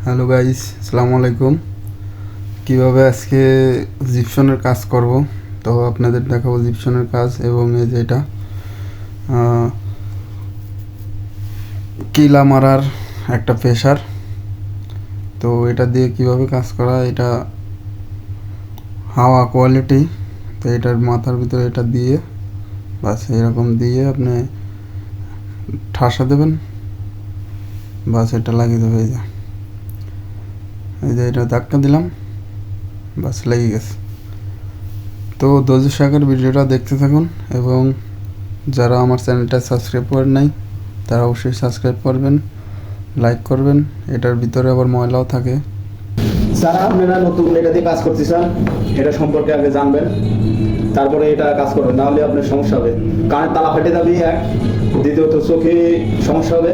Hello guys, আসসালামু আলাইকুম। কীভাবে আজকে জিপসনের কাজ করব তো আপনাদের দেখাবো জিপসনের কাজ। এবং এই যে এটা কিলা মারার একটা প্রেসার, তো এটা দিয়ে কিভাবে কাজ করা, এটা হাওয়া কোয়ালিটি। তো এটার মাথার ভিতরে এটা দিয়ে বাস এরকম দিয়ে আপনি ঠাসা দেবেন, বাস এটা লাগিয়ে দেবে। এই যে এটা ধাক্কা দিলাম, বাস লেগে গেছে। তো ধৈর্য সহকারে ভিডিওটা দেখতে থাকুন, এবং যারা আমার চ্যানেলটা সাবস্ক্রাইব করেন নাই তারা অবশ্যই সাবস্ক্রাইব করবেন, লাইক করবেন। এটার ভিতরে আবার ময়লাও থাকে। যারা আপনারা নতুন এটা দিয়ে কাজ করতে চান, এটা সম্পর্কে আগে জানবেন, তারপরে এটা কাজ করবেন, নাহলে আপনার সমস্যা হবে। কানের তালা ফেটে যাবে এক, দ্বিতীয়ত চোখে সমস্যা হবে।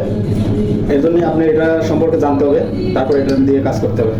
এর জন্য আপনি এটা সম্পর্কে জানতে হবে, তারপরে এটা দিয়ে কাজ করতে হবে।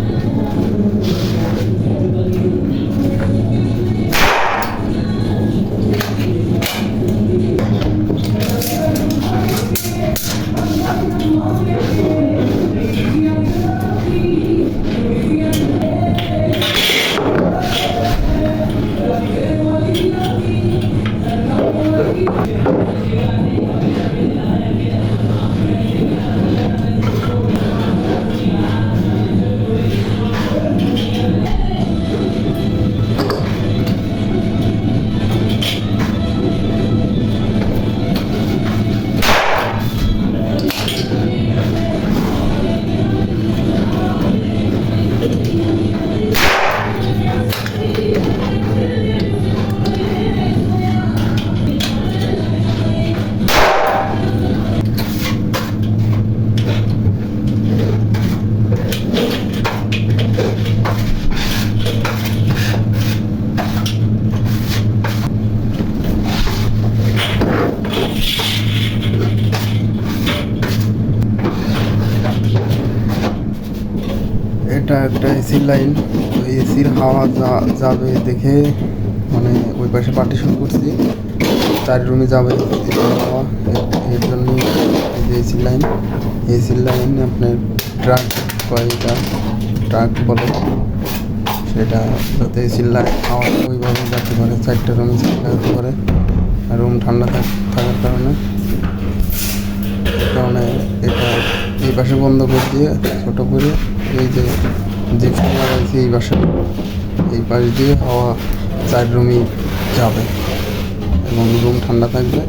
এটা একটা এসির লাইন, ওই এসির হাওয়া যাবে দেখে মানে ওই পাশে পার্টিশন করছি, 4 রুমে যাবে হাওয়া। এর জন্য এসির লাইন, এসির লাইন আপনার ট্রাক কয়টা ট্রাক বলে, সেটা যাতে এসির লাইন হাওয়া ওইভাবে যেতে পারে, 4টা রুমে লাগাতে পারে। আর রুম ঠান্ডা থাকার কারণে এটা এই পাশে বন্ধ করে দিয়ে ছোটো করে এই যে জিপসাম লাগাইছি এই পাশে, এই পাশ দিয়ে হাওয়া 4 রুমই যাবে এবং রুম ঠান্ডা থাকবে।